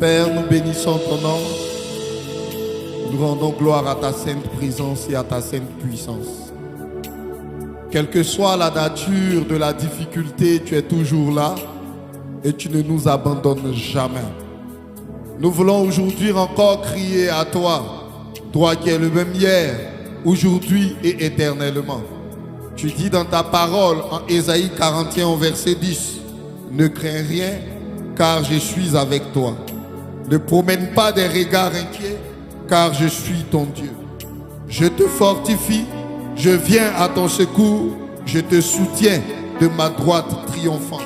Père, nous bénissons ton nom. Nous rendons gloire à ta sainte présence et à ta sainte puissance. Quelle que soit la nature de la difficulté, tu es toujours là et tu ne nous abandonnes jamais. Nous voulons aujourd'hui encore crier à toi, toi qui es le même hier, aujourd'hui et éternellement. Tu dis dans ta parole en Ésaïe 41 verset 10, ne crains rien car je suis avec toi. Ne promène pas des regards inquiets car je suis ton Dieu. Je te fortifie, je viens à ton secours, je te soutiens de ma droite triomphante.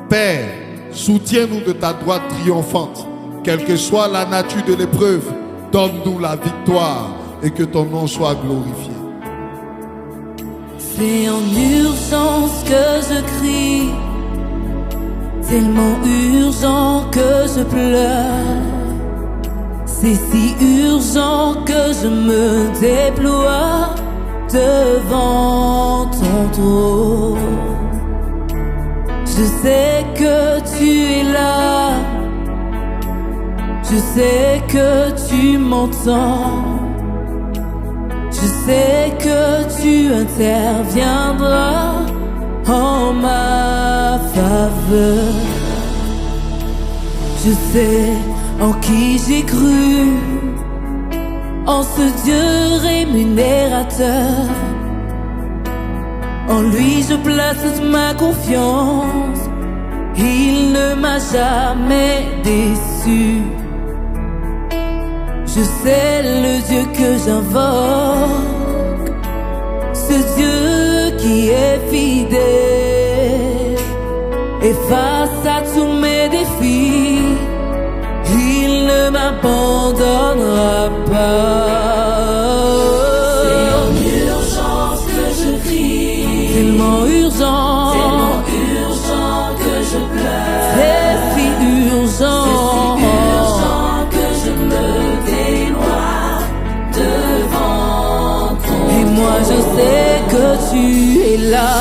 Père, soutiens-nous de ta droite triomphante. Quelle que soit la nature de l'épreuve, donne-nous la victoire et que ton nom soit glorifié. C'est en urgence que je crie, tellement urgent que je pleure. C'est si urgent que je me déploie devant ton trône. Je sais que tu es là, je sais que tu m'entends, je sais que tu interviendras en ma faveur. Je sais en qui j'ai cru, en ce Dieu rémunérateur. En lui je place toute ma confiance, il ne m'a jamais déçu. Je sais le Dieu que j'invoque, ce Dieu qui est fidèle. Et face à tous mes défis, il ne m'abandonnera pas. C'est en urgence que je crie, Tellement urgent que je pleure. C'est si urgent, Que je me déloie devant ton et moi je sais que tu es là.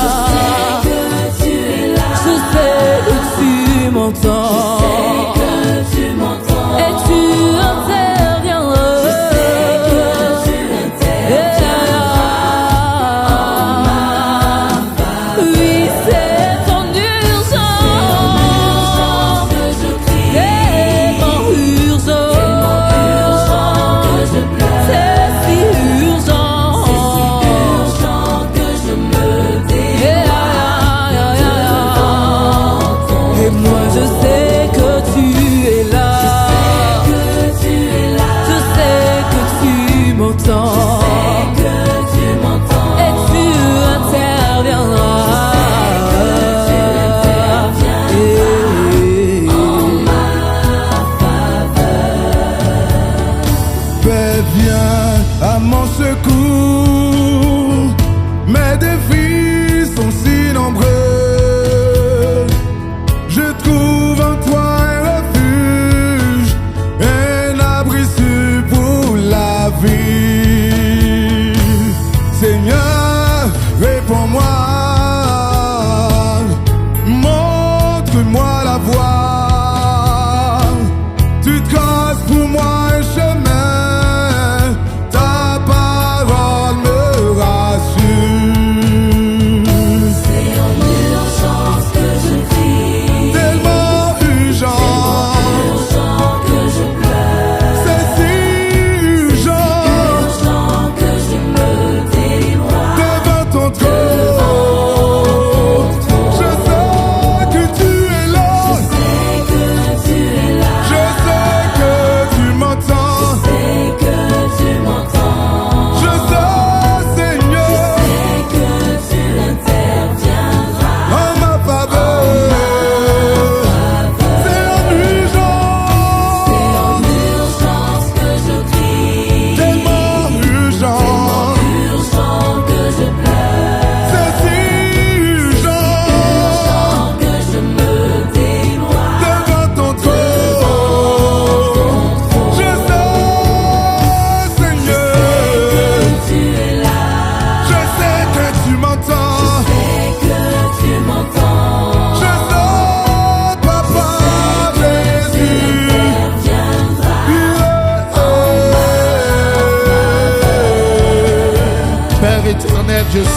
que tu es là. Je sais que tu m'entends. Que tu m'entends. Et tu interviendras. Je sais que tu interviendras en ma faveur. Oui, c'est en urgence que je crie, tellement urgent que je pleure. C'est si urgent Que je me déloie Et moi je sais que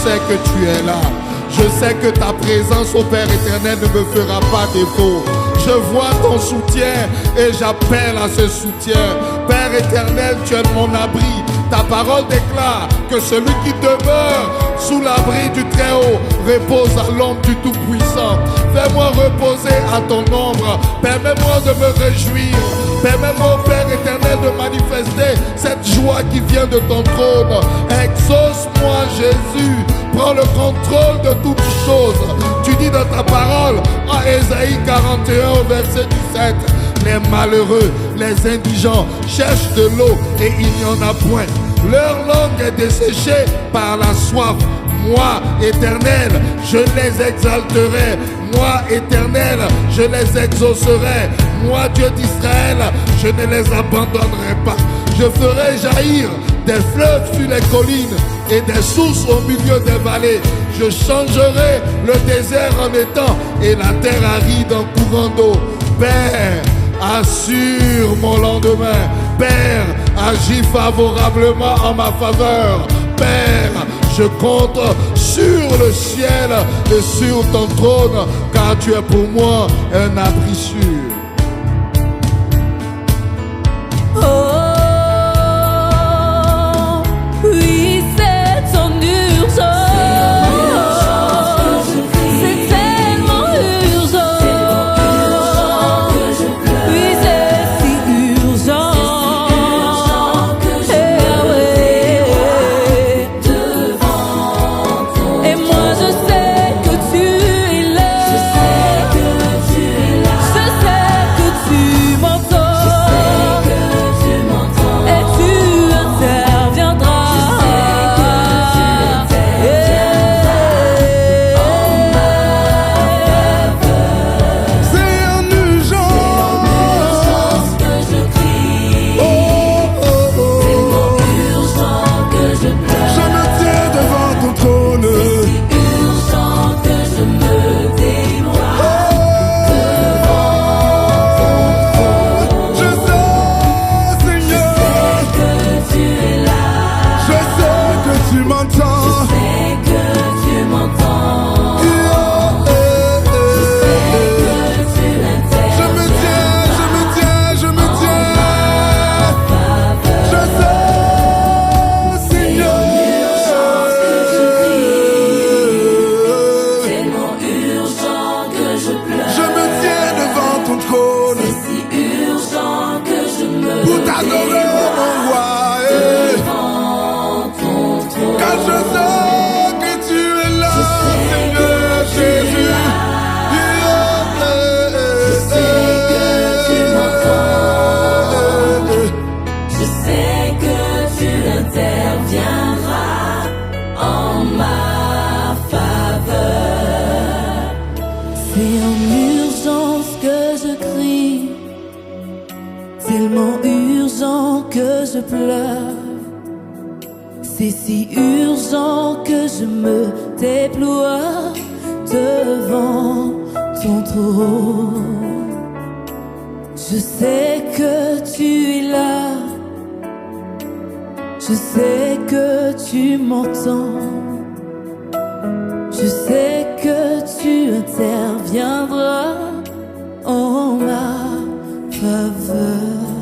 sais que tu es là. Je sais que ta présence, ô Père éternel, ne me fera pas défaut. Je vois ton soutien et j'appelle à ce soutien. Père éternel, tu es mon abri. Ta parole déclare que celui qui demeure sous l'abri du Très-Haut repose à l'ombre du Tout-Puissant. Fais-moi reposer à ton ombre. Permets-moi de me réjouir. Permets-moi, Père éternel, de manifester cette joie qui vient de ton trône. Exauce-moi, Jésus. Prends le contrôle de toutes choses. Tu dis dans ta parole, en Ésaïe 41, au verset 17, les malheureux, les indigents cherchent de l'eau et il n'y en a point. Leur langue est desséchée par la soif. Moi, Éternel, je les exalterai. Moi, Éternel, je les exaucerai. Moi, Dieu d'Israël, je ne les abandonnerai pas. Je ferai jaillir des fleuves sur les collines et des sources au milieu des vallées. Je changerai le désert en étang et la terre aride en courant d'eau. Père, assure mon lendemain. Père, agis favorablement en ma faveur. Père, je compte sur le ciel et sur ton trône, car tu es pour moi un abri sûr. Oui, c'est ton urgence. C'est tellement urgent. Oui, c'est si urgent. Et moi je sais que tu es là. Je sais que tu m'entends. Et tu interviendras. C'est en urgence que je crie. Urgent que je pleure. je me tiens devant ton trône. Urgent que je me déloie. Je sais, Seigneur, Que tu es là. je sais que tu m'entends. C'est que tu m'entends. Que tu interviens. Je me tiens, je me tiens, je me tiens. Je sais, Seigneur. Tellement urgent que je pleure. Je me tiens devant ton trône Si urgent que je me pour t'adorer, mon roi. devant ton trône. Car je sais que tu es là, Seigneur Jésus. Je sais que tu interviendras en ma faveur. C'est en urgence que je crie, tellement urgent que je pleure. C'est si urgent que je me déploie devant ton trône. Je sais que tu es là, je sais que tu m'entends. Je sais que tu interviendras en ma faveur.